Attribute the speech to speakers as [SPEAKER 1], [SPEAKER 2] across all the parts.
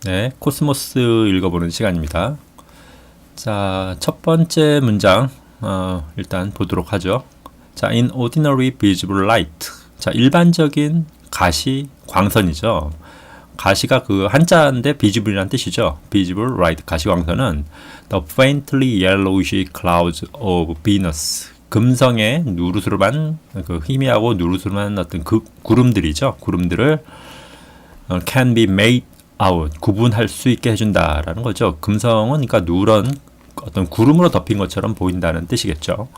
[SPEAKER 1] 네, 코스모스 읽어보는 시간입니다. 자, 첫 번째 문장 일단 보도록 하죠. 자, in ordinary visible light. 자, 일반적인 가시 광선이죠. 가시가 그 한자인데 visible이란 뜻이죠. visible light 가시 광선은 the faintly yellowish clouds of Venus. 금성의 누르스름한 그 희미하고 누르스름한 어떤 그 구름들이죠. 구름들을 can be made out, 구분할 수 있게 해준다라는 거죠. 금성은 그러니까 누런 어떤 구름으로 덮인 것처럼 보인다는 뜻이겠죠.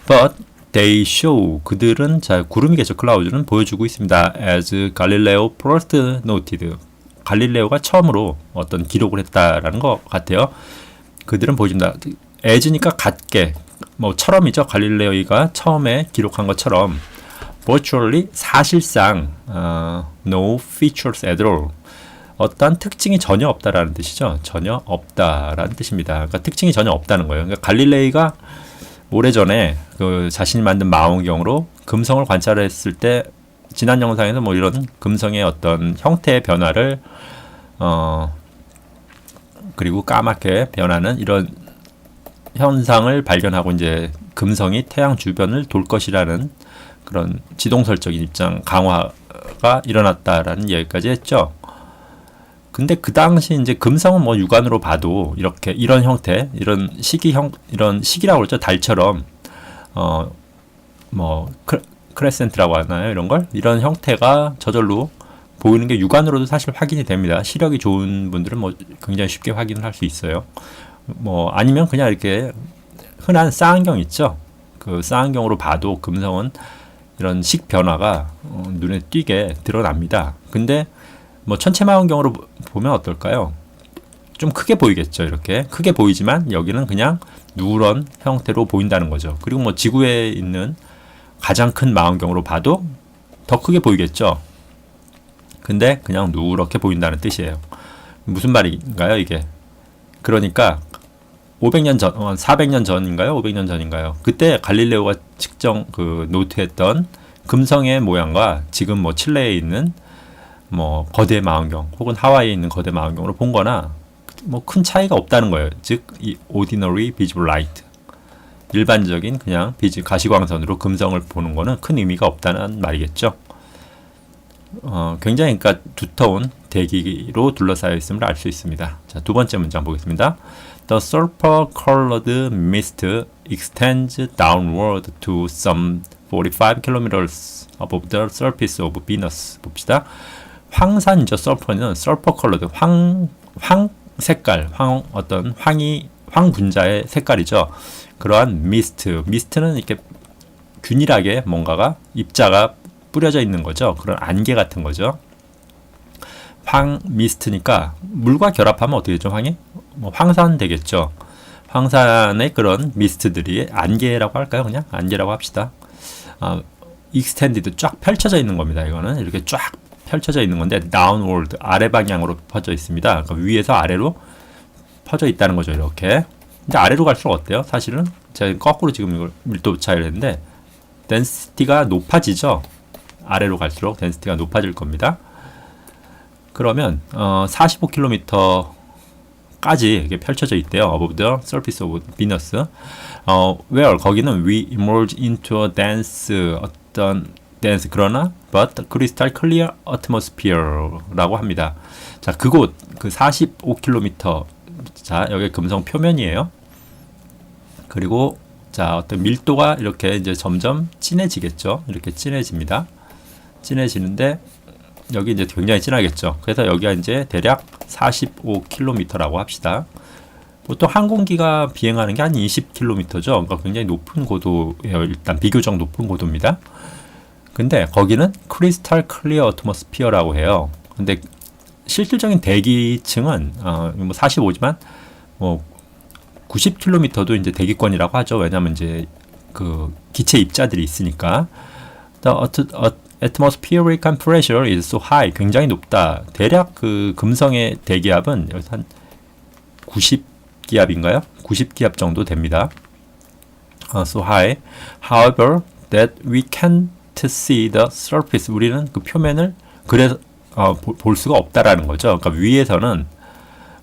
[SPEAKER 1] But they show, 그들은 자 구름이겠죠. 클라우드는 보여주고 있습니다. As Galileo first noted, 갈릴레오가 처음으로 어떤 기록을 했다라는 것 같아요. 그들은 보여준다. as니까 같게, 뭐 처럼이죠. 갈릴레오가 처음에 기록한 것처럼 virtually 사실상 no features at all. 어떠한 특징이 전혀 없다라는 뜻이죠. 전혀 없다라는 뜻입니다. 그러니까 특징이 전혀 없다는 거예요. 그러니까 갈릴레이가 오래전에 그 자신이 만든 망원경으로 금성을 관찰했을 때 지난 영상에서 뭐 이런 금성의 어떤 형태의 변화를 그리고 까맣게 변하는 이런 현상을 발견하고 이제 금성이 태양 주변을 돌 것이라는 그런 지동설적인 입장 강화가 일어났다라는 얘기까지 했죠. 근데 그 당시 이제 금성은 뭐 육안으로 봐도 이렇게 이런 형태, 이런 이런 식이라고 그러죠. 달처럼 뭐 크레센트라고 하나요? 이런 걸 이런 형태가 저절로 보이는 게 육안으로도 사실 확인이 됩니다. 시력이 좋은 분들은 뭐 굉장히 쉽게 확인을 할 수 있어요. 뭐 아니면 그냥 이렇게 흔한 쌍안경 있죠. 그 쌍안경으로 봐도 금성은 이런 식 변화가 눈에 띄게 드러납니다. 근데 뭐 천체망원경으로 보면 어떨까요? 좀 크게 보이겠죠. 이렇게 크게 보이지만 여기는 그냥 누런 형태로 보인다는 거죠. 그리고 뭐 지구에 있는 가장 큰 망원경으로 봐도 더 크게 보이겠죠. 근데 그냥 누렇게 보인다는 뜻이에요. 무슨 말인가요, 이게? 그러니까 500년 전, 400년 전인가요? 500년 전인가요? 그때 갈릴레오가 측정 노트했던 금성의 모양과 지금 뭐 칠레에 있는 뭐 거대 망원경 혹은 하와이에 있는 거대 망원경으로 본 거나 뭐 큰 차이가 없다는 거예요. 즉 이 ordinary visible light, 일반적인 그냥 가시광선으로 금성을 보는 거는 큰 의미가 없다는 말이겠죠. 굉장히 그러니까 두터운 대기로 둘러싸여 있음을 알 수 있습니다. 자, 두 번째 문장 보겠습니다. The sulfur-colored mist extends downward to some 45 kilometers above the surface of Venus. 봅시다. 황산이죠. 설퍼는 sulfur colored, 황 색깔, 어떤 황 분자의 색깔이죠. 그러한 미스트는 이렇게 균일하게 뭔가가 입자가 뿌려져 있는 거죠. 그런 안개 같은 거죠. 황 미스트니까 물과 결합하면 어떻게 되죠? 황이? 뭐 황산 되겠죠. 황산의 그런 미스트들이 안개라고 할까요? 그냥 안개라고 합시다. 익스텐디드 쫙 펼쳐져 있는 겁니다. 이거는 이렇게 쫙 펼쳐져 있는 건데 downward 아래 방향으로 퍼져 있습니다. 그러니까 위에서 아래로 퍼져 있다는 거죠. 이렇게. 근데 아래로 갈수록 어때요? 사실은 제가 거꾸로 지금 이걸 밀도 차이를 했는데 density가 높아지죠. 아래로 갈수록 density가 높아질 겁니다. 그러면 45km까지 이렇게 펼쳐져 있대요. above the surface of Venus. where 거기는 we emerge into a dense 그러나 but crystal clear atmosphere라고 합니다. 자, 그곳 그 45km, 자 여기 금성 표면이에요. 그리고 자 어떤 밀도가 이렇게 이제 점점 진해지겠죠. 이렇게 진해집니다. 진해지는데 여기 이제 굉장히 진하겠죠. 그래서 여기가 이제 대략 45km라고 합시다. 보통 항공기가 비행하는 게 한 20km죠. 그러니까 굉장히 높은 고도예요. 일단 비교적 높은 고도입니다. 근데 거기는 크리스탈 클리어 어트모스피어라고 해요. 근데 실질적인 대기층은 뭐 45지만 뭐 90km도 이제 대기권이라고 하죠. 왜냐하면 이제 그 기체 입자들이 있으니까. The atmospheric pressure is so high. 굉장히 높다. 대략 그 금성의 대기압은 여기서 한 90기압인가요? 90기압 정도 됩니다. So high. However, that we can't see the surface. 우리는 그 표면을 그래서 볼 수가 없다라는 거죠. 그러니까 위에서는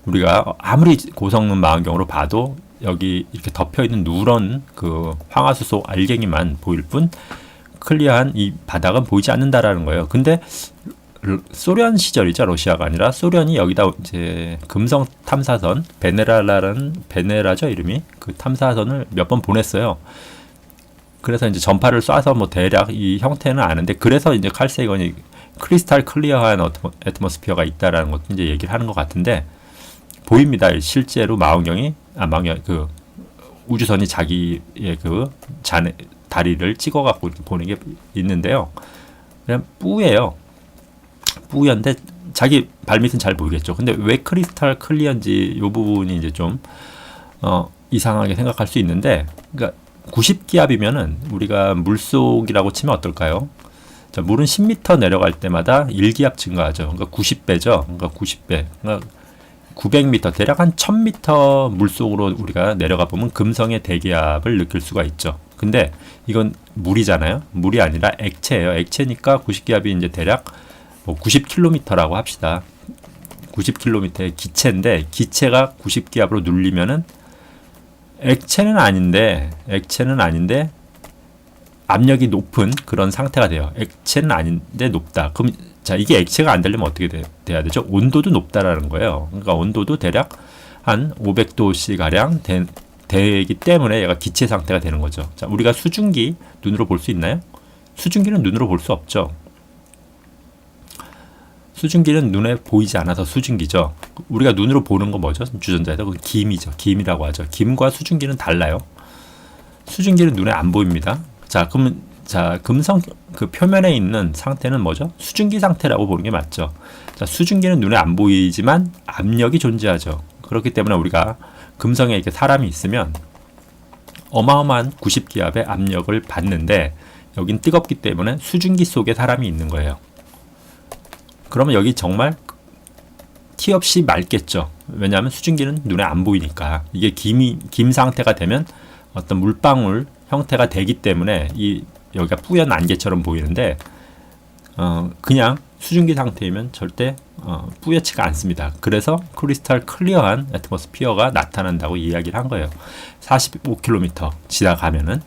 [SPEAKER 1] 우리가 아무리 고성능 망원경으로 봐도 여기 이렇게 덮여 있는 누런 그 황화수소 알갱이만 보일 뿐 클리어한 이 바닥은 보이지 않는다라는 거예요. 근데 소련 시절이죠. 러시아가 아니라 소련이 여기다 이제 금성 탐사선 베네라죠 이름이. 그 탐사선을 몇 번 보냈어요. 그래서 이제 전파를 쏴서 뭐 대략 이 형태는 아는데, 그래서 이제 칼 세이건이 크리스탈 클리어한 애트모스피어가 있다라는 것도 이제 얘기를 하는 것 같은데, 보입니다. 실제로 망원경이 그 우주선이 자기의 그 다리를 찍어갖고 이렇게 보는 게 있는데요. 그냥 뿌예요. 뿌연데 자기 발밑은 잘 보이겠죠. 근데 왜 크리스탈 클리어인지 이 부분이 이제 좀 이상하게 생각할 수 있는데, 그러니까 90기압이면은 우리가 물속이라고 치면 어떨까요? 자, 물은 10m 내려갈 때마다 1기압 증가하죠. 그러니까 90배죠. 그러니까 90배. 그러니까 900m, 대략 한 1000m 물속으로 우리가 내려가 보면 금성의 대기압을 느낄 수가 있죠. 근데 이건 물이잖아요. 물이 아니라 액체예요. 액체니까 90기압이 이제 대략 뭐 90km라고 합시다. 90km의 기체인데, 기체가 90기압으로 눌리면은 액체는 아닌데 압력이 높은 그런 상태가 돼요. 액체는 아닌데 높다. 그럼 자, 이게 액체가 안 되려면 어떻게 돼야 되죠? 온도도 높다라는 거예요. 그러니까 온도도 대략 한 500도씨 가량 되기 때문에 얘가 기체 상태가 되는 거죠. 자, 우리가 수증기 눈으로 볼 수 있나요? 수증기는 눈으로 볼 수 없죠. 수증기는 눈에 보이지 않아서 수증기죠. 우리가 눈으로 보는 거 뭐죠? 주전자에서 그 김이죠. 김이라고 하죠. 김과 수증기는 달라요. 수증기는 눈에 안 보입니다. 자, 그러면 금성 그 표면에 있는 상태는 뭐죠? 수증기 상태라고 보는 게 맞죠. 자, 수증기는 눈에 안 보이지만 압력이 존재하죠. 그렇기 때문에 우리가 금성에 이렇게 사람이 있으면 어마어마한 90기압의 압력을 받는데, 여긴 뜨겁기 때문에 수증기 속에 사람이 있는 거예요. 그러면 여기 정말 티 없이 맑겠죠. 왜냐하면 수증기는 눈에 안 보이니까. 이게 김 상태가 되면 어떤 물방울 형태가 되기 때문에 여기가 뿌연 안개처럼 보이는데, 그냥 수증기 상태이면 절대 뿌옇지가 않습니다. 그래서 크리스탈 클리어한 애트모스피어가 나타난다고 이야기를 한 거예요. 45km 지나가면은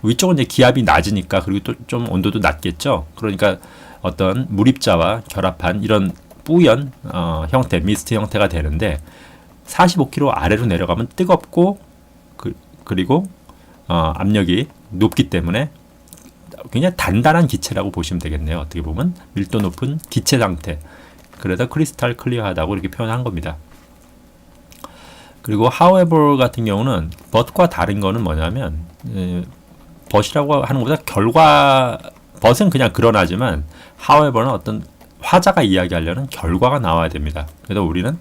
[SPEAKER 1] 위쪽은 이제 기압이 낮으니까, 그리고 또 좀 온도도 낮겠죠. 그러니까 어떤 물입자와 결합한 이런 뿌연 형태, 미스트 형태가 되는데, 45km 아래로 내려가면 뜨겁고 그리고 압력이 높기 때문에 굉장히 단단한 기체라고 보시면 되겠네요. 어떻게 보면 밀도 높은 기체 상태. 그래서 크리스탈 클리어하다고 이렇게 표현한 겁니다. 그리고 however 같은 경우는 but과 다른 거는 뭐냐면, but이라고 하는 것보다 but은 그냥 그러나지만 however는 어떤 화자가 이야기하려는 결과가 나와야 됩니다. 그래서 우리는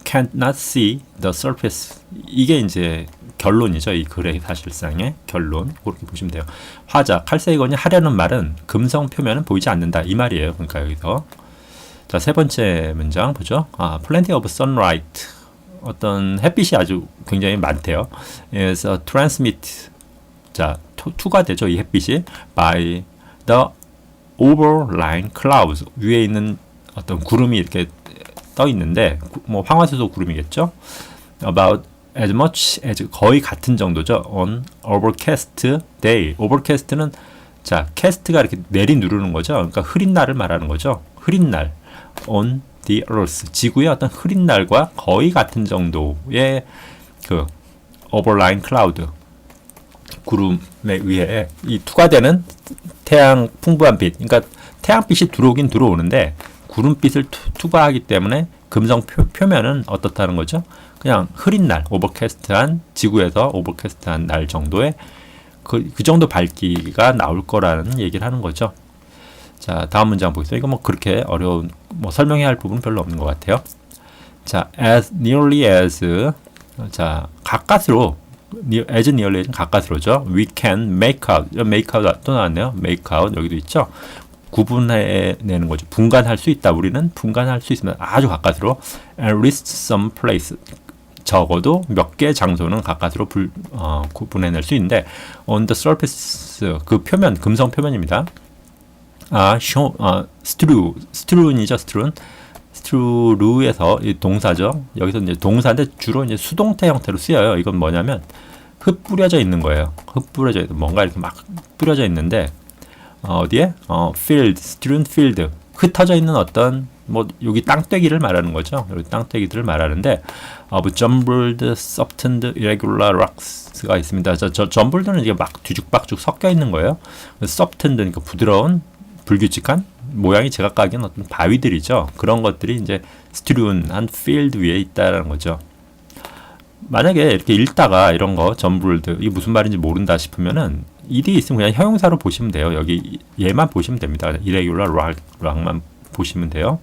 [SPEAKER 1] cannot see the surface, 이게 이제 결론이죠. 이 글의 사실상의 결론, 그렇게 보시면 돼요. 화자, 칼 세이건이 하려는 말은 금성 표면은 보이지 않는다, 이 말이에요. 그러니까 여기서 자, 세 번째 문장 보죠. plenty of sunlight, 어떤 햇빛이 아주 굉장히 많대요. 그래서 transmit, 자, 투가 되죠. 이 햇빛이 by the overlying clouds, 위에 있는 어떤 구름이 이렇게 떠 있는데, 뭐 황화수소 구름이겠죠. about as much as, 거의 같은 정도죠. on overcast day. overcast는 자, cast가 이렇게 내리누르는 거죠. 그러니까 흐린 날을 말하는 거죠. 흐린 날. on the earth, 지구의 어떤 흐린 날과 거의 같은 정도의 그 overlying cloud, 구름에 의해 이 투과되는 태양 풍부한 빛, 그러니까 태양빛이 들어오긴 들어오는데 구름빛을 투과하기 때문에 금성 표면은 어떻다는 거죠? 그냥 흐린 날, 오버캐스트한, 지구에서 오버캐스트한 날 정도의 그 정도 밝기가 나올 거라는 얘기를 하는 거죠. 자, 다음 문장 보겠습니다. 이거 뭐 그렇게 어려운, 뭐 설명해야 할 부분은 별로 없는 것 같아요. 자, as nearly as, 자, 가까스로, as nearly as 가까스로죠. We can make out, make out 또 나왔네요. make out 여기도 있죠. 구분해내는 거죠. 분간할 수 있다. 우리는 분간할 수 있으면 아주 가까스로, at least some place, 적어도 몇 개의 장소는 가까스로 구분해낼 수 있는데, on the surface, 그 표면, 금성 표면입니다. strewn이죠. strewn strew,에서 이 동사죠. 여기서 이제 동사인데 주로 이제 수동태 형태로 쓰여요. 이건 뭐냐면 흙 뿌려져 있는 거예요. 흙 뿌려져 있는 뭔가 이렇게 막 뿌려져 있는데 어디에? field, strewn field. 흩어져 있는 어떤 뭐 여기 땅떼기를 말하는 거죠. 여기 땅떼기들을 말하는데 of jumbled, softened, irregular rocks가 있습니다. 저 jumbled 이게 막 뒤죽박죽 섞여 있는 거예요. softened 그러니까 부드러운 불규칙한 모양이 제각각인 어떤 바위들이죠. 그런 것들이 이제 strewn,한 field 위에 있다라는 거죠. 만약에 이렇게 읽다가 이런 거 jumbled 이게 무슨 말인지 모른다 싶으면은 일이 있으면 그냥 형용사로 보시면 돼요. 여기 얘만 보시면 됩니다. irregular rock만 보시면 돼요.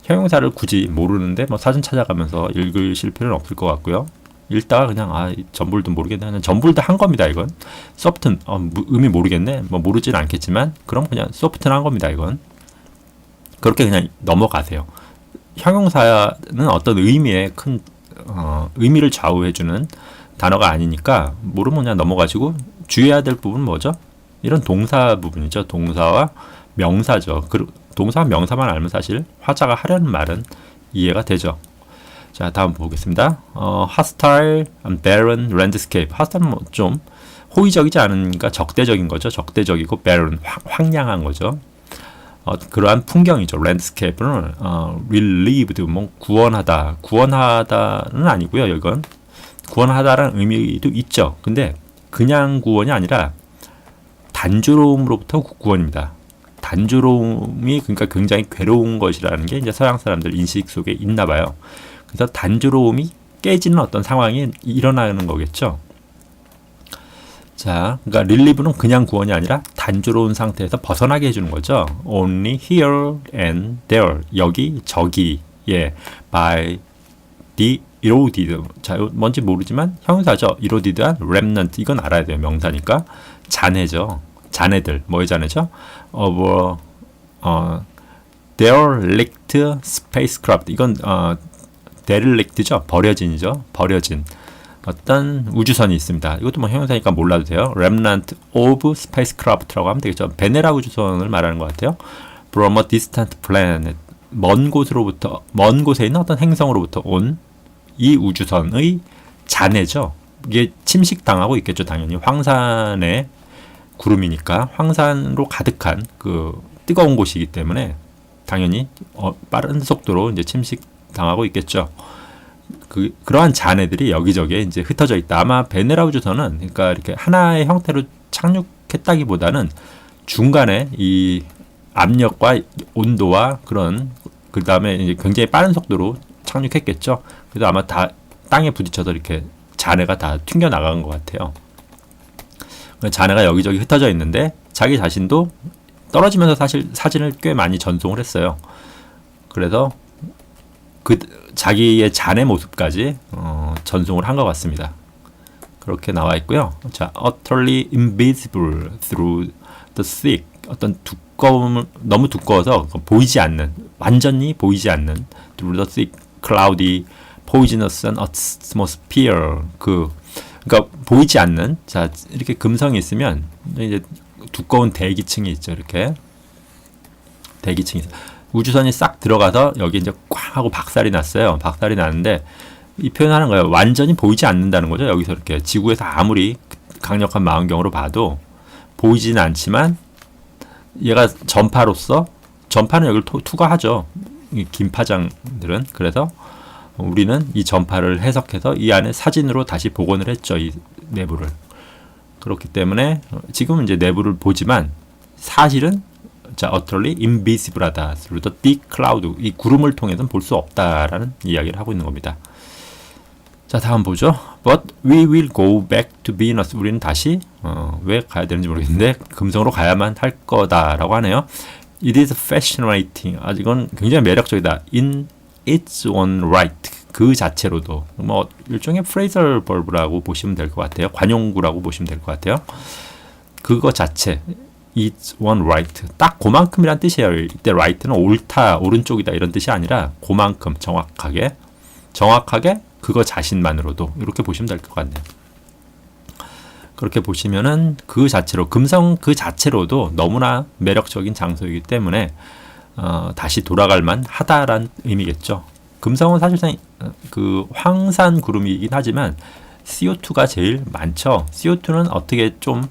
[SPEAKER 1] 형용사를 굳이 모르는데 뭐 사전 찾아가면서 읽으실 필요는 없을 것 같고요. 읽다가 그냥 전불도 모르겠네. 그냥 전불도 한 겁니다. 이건 소프트 의미 모르겠네. 뭐 모르진 않겠지만 그럼 그냥 소프트는 한 겁니다. 이건 그렇게 그냥 넘어가세요. 형용사는 어떤 의미의 큰 의미를 좌우해주는 단어가 아니니까 모르면 그냥 넘어가시고 주의해야 될 부분은 뭐죠? 이런 동사 부분이죠. 동사와 명사죠. 동사와 명사만 알면 사실 화자가 하려는 말은 이해가 되죠. 자, 다음 보겠습니다. hostile and barren landscape. hostile 뭐 좀 호의적이지 않은가 적대적인 거죠. 적대적이고 barren 황량한 거죠. 그러한 풍경이죠. landscape는 relieved 뭐 구원하다. 구원하다는 아니고요. 이건 구원하다라는 의미도 있죠. 근데 그냥 구원이 아니라 단조로움으로부터 구원입니다. 단조로움이 그러니까 굉장히 괴로운 것이라는 게 이제 서양 사람들 인식 속에 있나 봐요. 그래서 단조로움이 깨지는 어떤 상황이 일어나는 거겠죠. 자, 그러니까 relieve는 그냥 구원이 아니라 단조로운 상태에서 벗어나게 해주는 거죠. Only here and there. 여기, 저기, by the eroded. 자, 뭔지 모르지만 형용사죠. eroded한 remnant. 이건 알아야 돼요. 명사니까. 잔해죠. 잔해들. 뭐의 잔해죠? derelict spacecraft. 이건 derelict죠. 버려진이죠. 버려진. 어떤 우주선이 있습니다. 이것도 뭐 형용사니까 몰라도 돼요. remnant of spacecraft라고 하면 되겠죠. 베네라 우주선을 말하는 것 같아요. from a distant planet. 먼 곳에 있는 어떤 행성으로부터 온 이 우주선의 잔해죠. 이게 침식당하고 있겠죠. 당연히 황산의 구름이니까 황산으로 가득한 그 뜨거운 곳이기 때문에 당연히 빠른 속도로 이제 침식당하고 있겠죠. 그러한 잔해들이 여기저기에 이제 흩어져 있다. 아마 베네라 우주선은 그러니까 이렇게 하나의 형태로 착륙했다기보다는 중간에 이 압력과 온도와 그 다음에 이제 굉장히 빠른 속도로 착륙했겠죠. 그래서 아마 다 땅에 부딪혀서 이렇게 잔해가 다 튕겨 나간 것 같아요. 잔해가 여기저기 흩어져 있는데 자기 자신도 떨어지면서 사실 사진을 꽤 많이 전송을 했어요. 그래서 그 자기의 잔해 모습까지 전송을 한 것 같습니다. 그렇게 나와 있고요. 자, utterly invisible through the thick. 어떤 너무 두꺼워서 보이지 않는, 완전히 보이지 않는 through the thick, cloudy, poisonous atmosphere. 그러니까 보이지 않는, 자, 이렇게 금성이 있으면 이제 두꺼운 대기층이 있죠. 이렇게 대기층이 있어요. 우주선이 싹 들어가서 여기 이제 꽉 하고 박살이 났어요. 박살이 나는데 이 표현하는 거예요. 완전히 보이지 않는다는 거죠. 여기서 이렇게 지구에서 아무리 강력한 망원경으로 봐도 보이지는 않지만 얘가 전파는 여기를 투과하죠. 이 긴파장들은. 그래서 우리는 이 전파를 해석해서 이 안에 사진으로 다시 복원을 했죠. 이 내부를. 그렇기 때문에 지금은 이제 내부를 보지만 사실은 자, utterly invisible하다. through the thick cloud. 이 구름을 통해서는 볼 수 없다라는 이야기를 하고 있는 겁니다. 자, 다음 보죠. But we will go back to Venus. 우리는 다시 왜 가야 되는지 모르겠는데 금성으로 가야만 할 거다라고 하네요. It is fascinating. 이건 굉장히 매력적이다. In its own right. 그 자체로도 뭐 일종의 프레이저 벌브라고 보시면 될 것 같아요. 관용구라고 보시면 될 것 같아요. 그거 자체. It's one right. 딱 그만큼이란 뜻이에요. 이때 right는 옳다, 오른쪽이다 이런 뜻이 아니라 그만큼 정확하게 그거 자신만으로도 이렇게 보시면 될 것 같네요. 그렇게 보시면은 그 자체로 금성 그 자체로도 너무나 매력적인 장소이기 때문에 다시 돌아갈만 하다란 의미겠죠. 금성은 사실상 그 황산 구름이긴 하지만 CO2가 제일 많죠. CO2는 어떻게 좀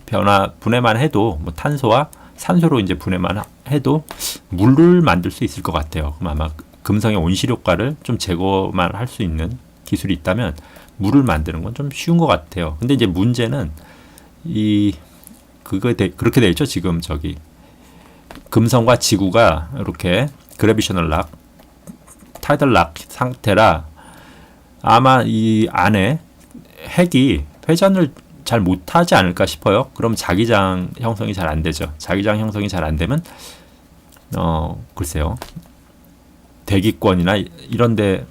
[SPEAKER 1] 분해만 해도 뭐 탄소와 산소로 이제 분해만 해도 물을 만들 수 있을 것 같아요. 그럼 아마 금성의 온실 효과를 좀 제거만 할 수 있는 기술이 있다면 물을 만드는 건 좀 쉬운 것 같아요. 근데 이제 문제는 그렇게 돼 있죠. 지금 저기 금성과 지구가 이렇게 그래비셔널 락, 타이덜 락 상태라 아마 이 안에 핵이 회전을 잘 못하지 않을까 싶어요. 그럼 자기장 형성이 잘 안 되죠. 자기장 형성이 잘 안 되면 글쎄요. 대기권이나 이런데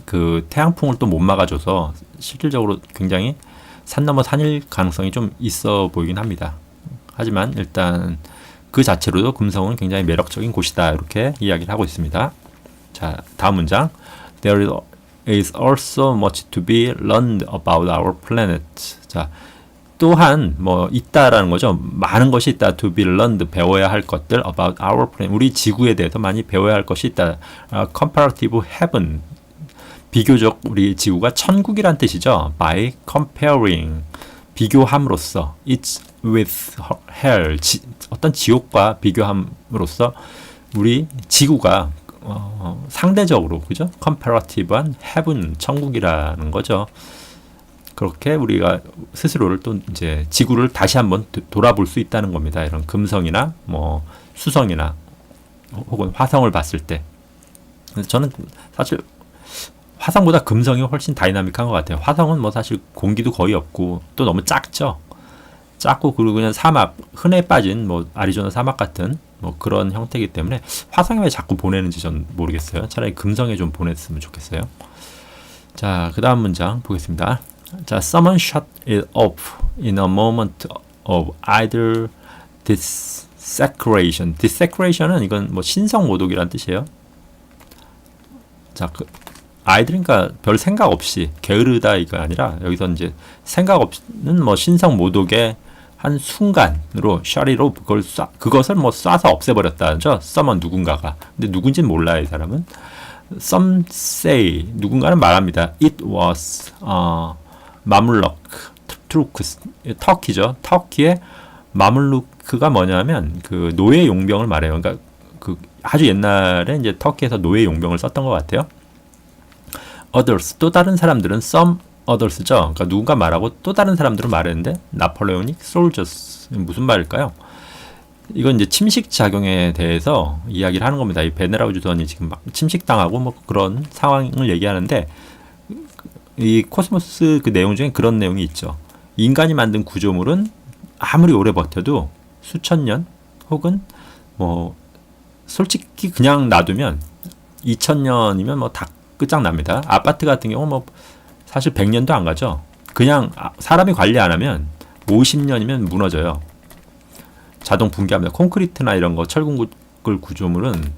[SPEAKER 1] 그 태양풍을 또 못 막아줘서 실질적으로 굉장히 산 넘어 산일 가능성이 좀 있어 보이긴 합니다. 하지만 일단 그 자체로도 금성은 굉장히 매력적인 곳이다. 이렇게 이야기를 하고 있습니다. 자, 다음 문장. There is also much to be learned about our planet. 자, 또한 뭐 있다라는 거죠. 많은 것이 있다. To be learned, 배워야 할 것들 about our planet. 우리 지구에 대해서 많이 배워야 할 것이 있다. Comparative heaven. 비교적 우리 지구가 천국이란 뜻이죠. By comparing. 비교함으로써 it's with hell. 어떤 지옥과 비교함으로써 우리 지구가 상대적으로 그죠? 컴퍼러티브한 heaven 천국이라는 거죠. 그렇게 우리가 스스로를 또 이제 지구를 다시 한번 돌아볼 수 있다는 겁니다. 이런 금성이나 뭐 수성이나 혹은 화성을 봤을 때. 그래서 저는 사실 화성보다 금성이 훨씬 다이나믹한 것 같아요. 화성은 뭐 사실 공기도 거의 없고 또 너무 작죠. 작고 그리고 그냥 사막, 흔해 빠진 뭐 아리조나 사막 같은 뭐 그런 형태이기 때문에 화성에 왜 자꾸 보내는지 전 모르겠어요. 차라리 금성에 좀 보냈으면 좋겠어요. 자, 그 다음 문장 보겠습니다. 자, someone shut it off in a moment of idle desecration. desecration은 이건 뭐 신성 모독이란 뜻이에요. 자, 아이들이니까 별 생각 없이 게으르다 이거 아니라 여기서 이제 생각 없는 뭐 신성 모독의 한 순간으로 shut it off 그것을 뭐 쏴서 없애버렸다죠. someone 누군가가. 근데 누군지는 몰라요, 이 사람은. Some say 누군가는 말합니다. It was 마물럭 트루크스 터키죠. 터키의 마물루크가 뭐냐면 그 노예 용병을 말해요. 그러니까 그 아주 옛날에 이제 터키에서 노예 용병을 썼던 것 같아요. others 또 다른 사람들은 some others죠. 그러니까 누군가 말하고 또 다른 사람들은 말했는데 나폴레오닉 soldiers 무슨 말일까요? 이건 이제 침식 작용에 대해서 이야기를 하는 겁니다. 이 베네라우 주선이 지금 막 침식당하고 뭐 그런 상황을 얘기하는데 이 코스모스 그 내용 중에 그런 내용이 있죠. 인간이 만든 구조물은 아무리 오래 버텨도 수천 년 혹은 뭐 솔직히 그냥 놔두면 2000년이면 뭐 다 끝장납니다. 아파트 같은 경우 뭐 사실 100년도 안 가죠. 그냥 사람이 관리 안 하면 50년이면 무너져요. 자동 붕괴합니다. 콘크리트나 이런 거 철근글 구조물은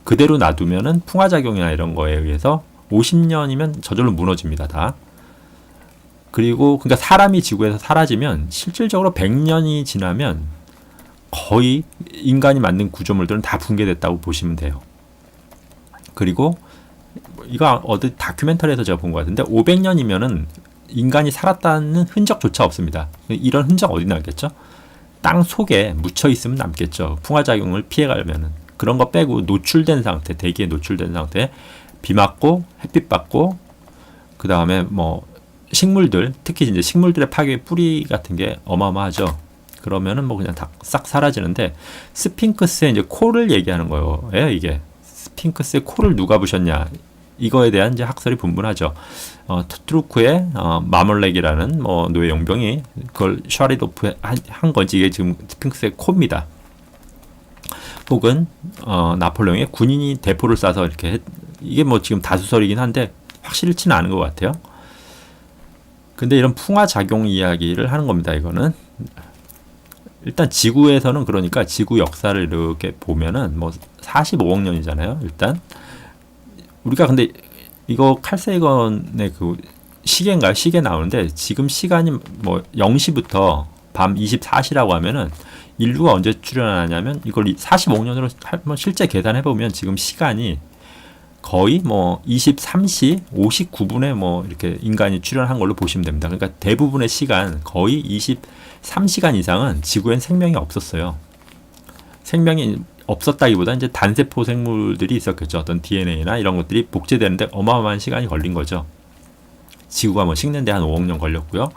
[SPEAKER 1] 그대로 놔두면은 풍화작용이나 이런 거에 의해서 50년이면 저절로 무너집니다. 다. 그리고 그러니까 사람이 지구에서 사라지면 실질적으로 100년이 지나면 거의 인간이 만든 구조물들은 다 붕괴됐다고 보시면 돼요. 그리고 이거 어디 다큐멘터리에서 제가 본 것 같은데 500년이면은 인간이 살았다는 흔적조차 없습니다. 이런 흔적 어디 남겠죠? 땅 속에 묻혀 있으면 남겠죠. 풍화작용을 피해가려면은 그런 거 빼고 노출된 상태, 대기에 노출된 상태, 비 맞고 햇빛 받고 그 다음에 뭐 식물들, 특히 이제 식물들의 파괴 뿌리 같은 게 어마어마하죠. 그러면은 뭐 그냥 다 싹 사라지는데 스핑크스의 이제 코를 얘기하는 거예요. 이게 스핑크스의 코를 누가 부셨냐? 이거에 대한 이제 학설이 분분하죠. 투트루크의 마멀렉이라는 뭐 노예 용병이 그걸 샤리도프 한 건지 이게 지금 스핑크스의 코입니다. 혹은 나폴레옹의 군인이 대포를 쏴서 이렇게 이게 뭐 지금 다수설이긴 한데 확실치는 않은 것 같아요. 근데 이런 풍화 작용 이야기를 하는 겁니다. 이거는 일단 지구에서는 그러니까 지구 역사를 이렇게 보면은 뭐 45억 년이잖아요. 일단 우리가 근데 이거 칼세이건의 그 시계인가요? 시계 나오는데 지금 시간이 뭐 0시부터 밤 24시라고 하면은 인류가 언제 출현하냐면 이걸 45년으로 한번 실제 계산해 보면 지금 시간이 거의 뭐 23시 59분에 뭐 이렇게 인간이 출현한 걸로 보시면 됩니다. 그러니까 대부분의 시간 거의 23시간 이상은 지구엔 생명이 없었어요. 생명이 없었다기보다 이제 단세포 생물들이 있었겠죠. 어떤 DNA나 이런 것들이 복제되는데 어마어마한 시간이 걸린 거죠. 지구가 뭐 식는데 한 5억 년 걸렸고요.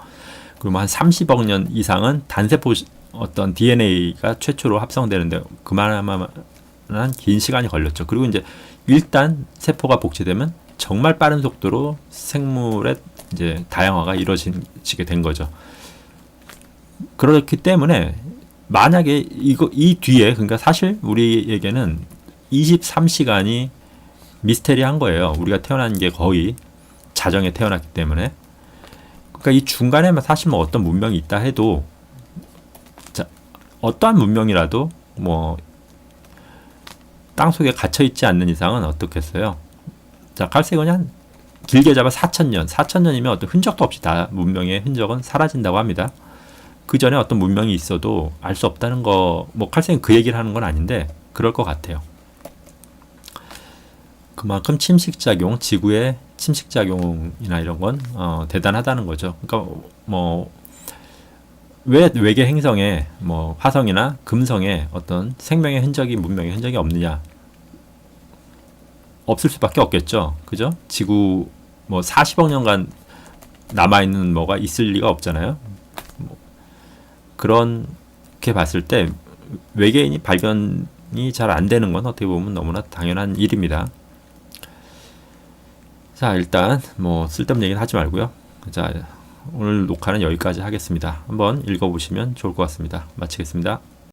[SPEAKER 1] 그리고 한 30억 년 이상은 단세포 어떤 DNA가 최초로 합성되는데 그만한 긴 시간이 걸렸죠. 그리고 이제 일단 세포가 복제되면 정말 빠른 속도로 생물의 이제 다양화가 이루어지게 된 거죠. 그렇기 때문에 만약에 이 뒤에 그러니까 사실 우리에게는 23시간이 미스테리한 거예요. 우리가 태어난 게 거의 자정에 태어났기 때문에. 그러니까 이 중간에만 사실 뭐 어떤 문명이 있다 해도 자, 어떠한 문명이라도 뭐 땅속에 갇혀 있지 않는 이상은 어떻겠어요? 자, 칼색은 한 길게 잡아 4,000년. 4,000년이면 어떤 흔적도 없이 다 문명의 흔적은 사라진다고 합니다. 그 전에 어떤 문명이 있어도 알 수 없다는 거, 뭐 칼색은 그 얘기를 하는 건 아닌데 그럴 것 같아요. 그만큼 침식작용, 지구의 침식작용이나 이런 건 대단하다는 거죠. 그러니까 뭐 왜 외계 행성에 뭐 화성이나 금성에 어떤 생명의 흔적이 문명의 흔적이 없느냐? 없을 수밖에 없겠죠. 그죠? 지구 뭐 40억 년간 남아 있는 뭐가 있을 리가 없잖아요. 뭐 그렇게 봤을 때 외계인이 발견이 잘 안 되는 건 어떻게 보면 너무나 당연한 일입니다. 자, 일단 뭐 쓸데없는 얘기는 하지 말고요. 자, 오늘 녹화는 여기까지 하겠습니다. 한번 읽어보시면 좋을 것 같습니다. 마치겠습니다.